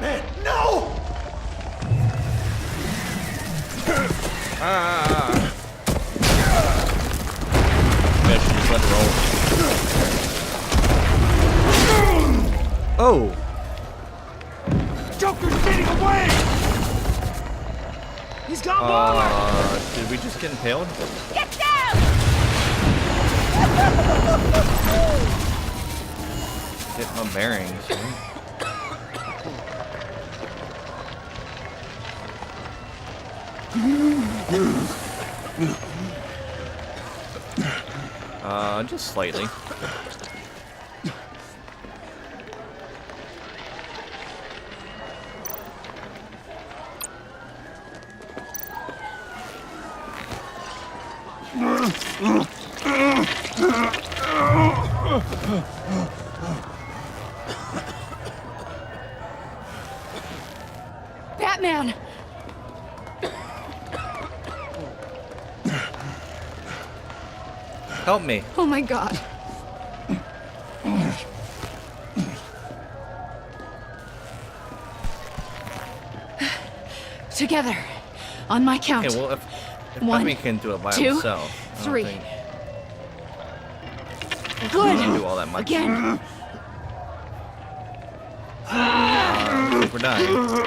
Batman, no! Yeah, she just let it roll. Oh! Joker's getting away! He's got more! Did we just get impaled? Get down! Get my bearings. Just slightly. Batman! Help me. Oh my God. Together. On my count. Okay, well, if One, Batman can do it by two, himself, I don't three. think he Good. can do all that much. Again. We're dying.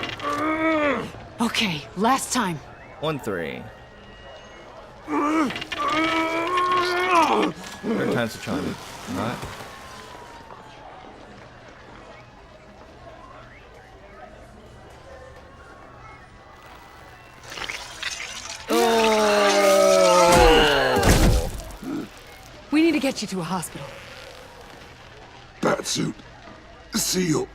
Okay, last time. 1, 3. Third time's the charm. Alright. Oh! We need to get you to a hospital. Batsuit. Seal.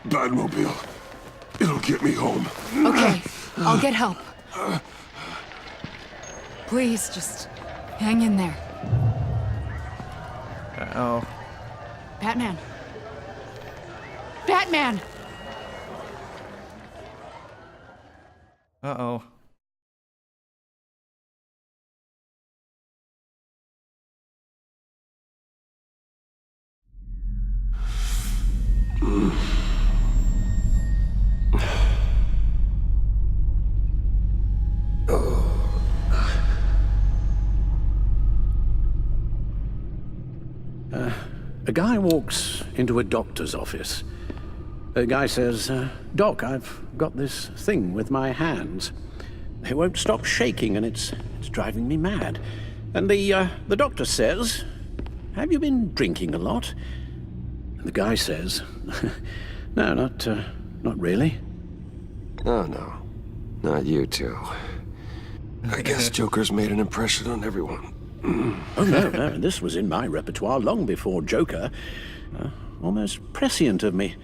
Batmobile. It'll get me home. Okay, I'll get help. Please, just hang in there. Uh-oh. Batman. Batman! Uh-oh. A guy walks into a doctor's office. The guy says, Doc, I've got this thing with my hands. They won't stop shaking and it's driving me mad. And the doctor says, have you been drinking a lot? And the guy says, no, not really. Oh, no. Not you two. I guess Joker's made an impression on everyone. Oh, no, this was in my repertoire long before Joker. Almost prescient of me.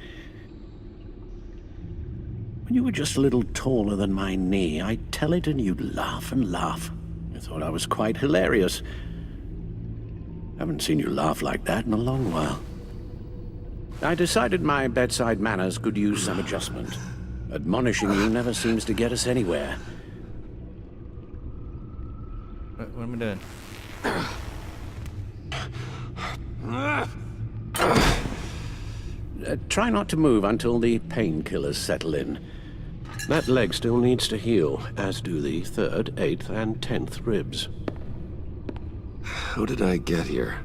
When you were just a little taller than my knee, I'd tell it and you'd laugh and laugh. I thought I was quite hilarious. Haven't seen you laugh like that in a long while. I decided my bedside manners could use some adjustment. Admonishing you never seems to get us anywhere. What am I doing? Try not to move until the painkillers settle in. That leg still needs to heal, as do the 3rd, 8th, and 10th ribs. How did I get here?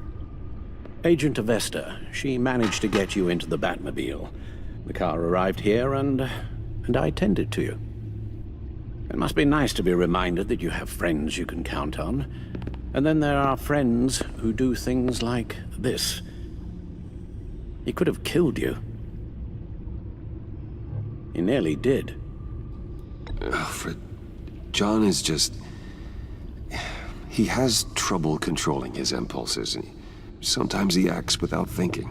Agent Avesta, she managed to get you into the Batmobile. The car arrived here and I tended to you. It must be nice to be reminded that you have friends you can count on. And then there are friends who do things like this. He could have killed you. He nearly did. Alfred, John is just... He has trouble controlling his impulses, and sometimes he acts without thinking.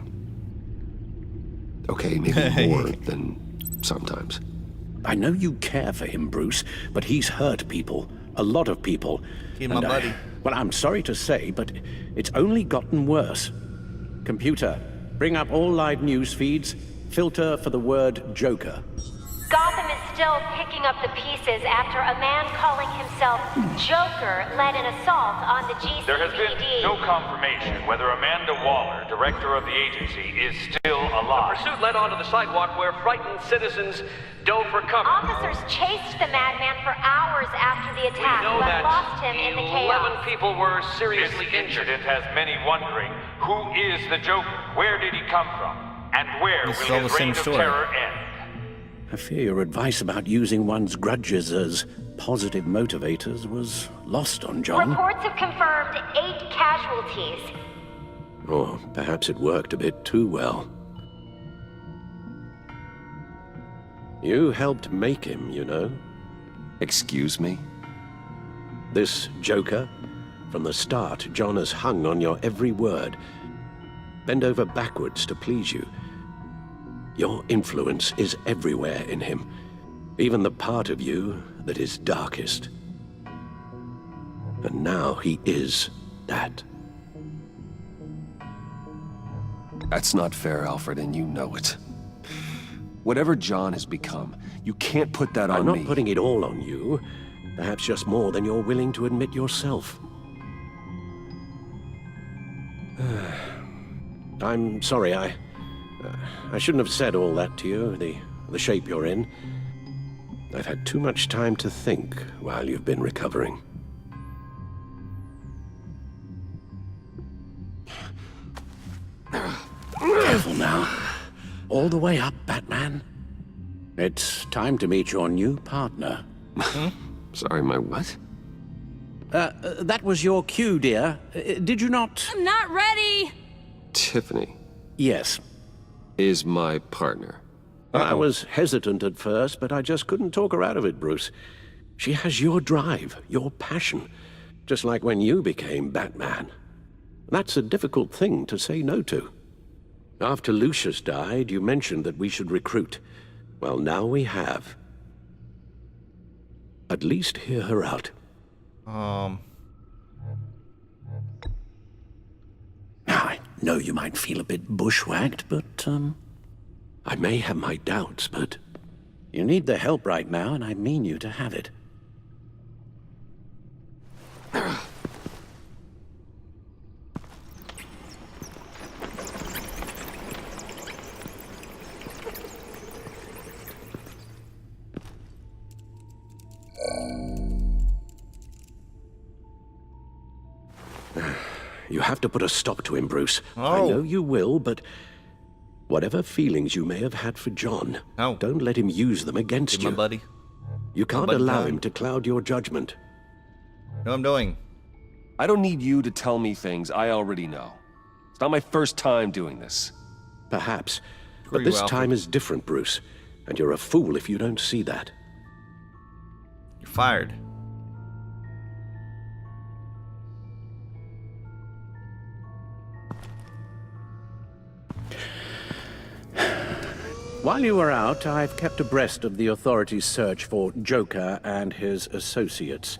Okay, maybe more than sometimes. I know you care for him, Bruce, but he's hurt people. A lot of people. He's my buddy. Well, I'm sorry to say, but it's only gotten worse. Computer, bring up all live news feeds. Filter for the word Joker. Gotham is still picking up the pieces after a man calling himself Joker led an assault on the GCPD. There has been no confirmation whether Amanda Waller, director of the agency, is still alive. Pursuit led onto the sidewalk where frightened citizens dove for cover. Officers chased the madman for hours after the attack, We know but that lost him in the 11 chaos. people were This seriously injured. incident has many wondering, who is the Joker? Where did he come from? And where This is will all the his same reign of story. terror end? I fear your advice about using one's grudges as positive motivators was lost on John. Reports have confirmed 8 casualties. Or perhaps it worked a bit too well. You helped make him, you know. Excuse me? This Joker, from the start, John has hung on your every word. Bend over backwards to please you. Your influence is everywhere in him, even the part of you that is darkest. And now he is that. That's not fair, Alfred, and you know it. Whatever John has become, you can't put that on I'm me. not putting it all on you. Perhaps just more than you're willing to admit yourself. I'm sorry, I shouldn't have said all that to you, the shape you're in. I've had too much time to think while you've been recovering. Careful now. All the way up, Batman. It's time to meet your new partner. Sorry, my what? That was your cue, dear. Did you not? I'm not ready! Tiffany Yes. is my partner. I was hesitant at first, but I just couldn't talk her out of it, Bruce. She has your drive, your passion, just like when you became Batman. That's a difficult thing to say no to. After Lucius died, you mentioned that we should recruit. Well, now we have. At least hear her out. I know you might feel a bit bushwhacked, but, I may have my doubts, but you need the help right now, and I mean you to have it. You have to put a stop to him, Bruce. I know you will, but whatever feelings you may have had for John, don't let him use them against you. My buddy. You can't buddy allow time. him to cloud your judgment. Know what I'm doing? I don't need you to tell me things I already know. It's not my first time doing this. Perhaps. Screw But you, this Alfred. time is different, Bruce. And you're a fool if you don't see that. You're fired. While you were out, I've kept abreast of the authorities' search for Joker and his associates.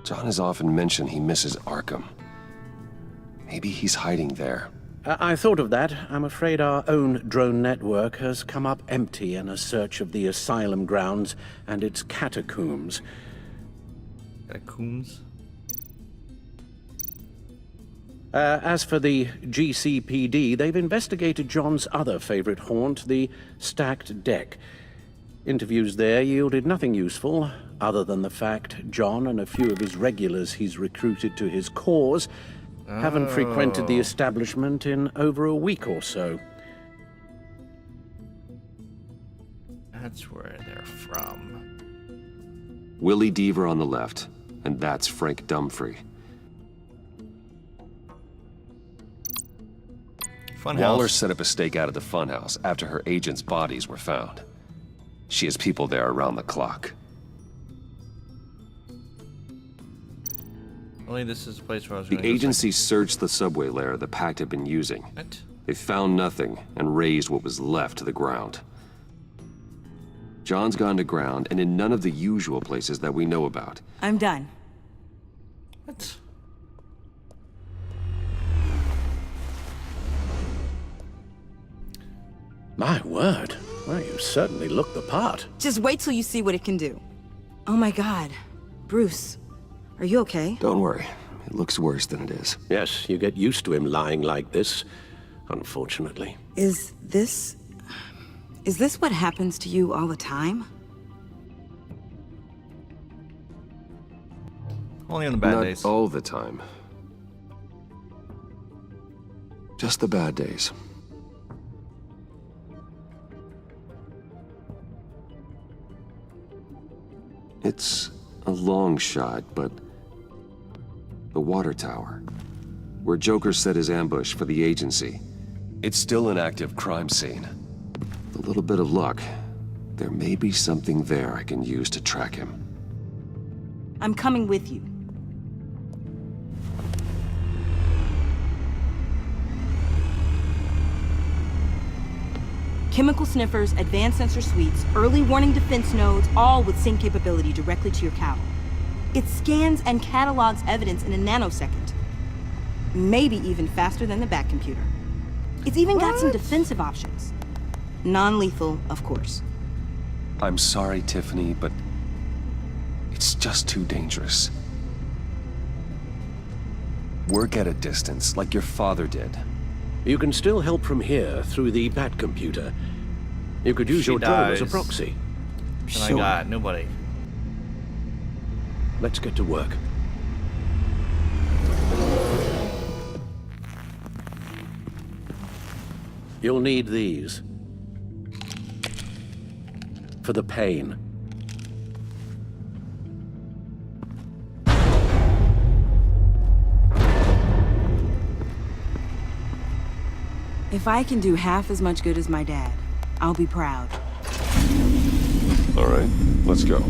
John has often mentioned he misses Arkham. Maybe he's hiding there. I thought of that. I'm afraid our own drone network has come up empty in a search of the asylum grounds and its catacombs. Catacombs? As for the GCPD, they've investigated John's other favorite haunt, the stacked deck. Interviews there yielded nothing useful, other than the fact John and a few of his regulars he's recruited to his cause haven't frequented the establishment in over a week or so. That's where they're from. Willie Deaver on the left, and that's Frank Dumfrey. Waller Funhouse. set up a stake out at the funhouse after her agents' bodies were found. She has people there around the clock. Only this is the place where I was The going to go agency searched the subway layer the Pact had been using. What? They found nothing and razed what was left to the ground. John's gone to ground and in none of the usual places that we know about. I'm done. What? My word. Well, you certainly look the part. Just wait till you see what it can do. Oh my God. Bruce, are you okay? Don't worry. It looks worse than it is. Yes, you get used to him lying like this, unfortunately. Is this what happens to you all the time? Only on the bad Not days. all the time. Just the bad days. It's a long shot, but the water tower, where Joker set his ambush for the agency, it's still an active crime scene. With a little bit of luck, there may be something there I can use to track him. I'm coming with you. Chemical sniffers, advanced sensor suites, early warning defense nodes, all with sync capability directly to your cowl. It scans and catalogs evidence in a nanosecond. Maybe even faster than the Bat computer. It's even got some defensive options. Non-lethal, of course. I'm sorry, Tiffany, but it's just too dangerous. Work at a distance, like your father did. You can still help from here through the Bat computer. You could use She your drone as a dies. proxy. And I got nobody. Let's get to work. You'll need these. For the pain. If I can do half as much good as my dad, I'll be proud. All right, let's go.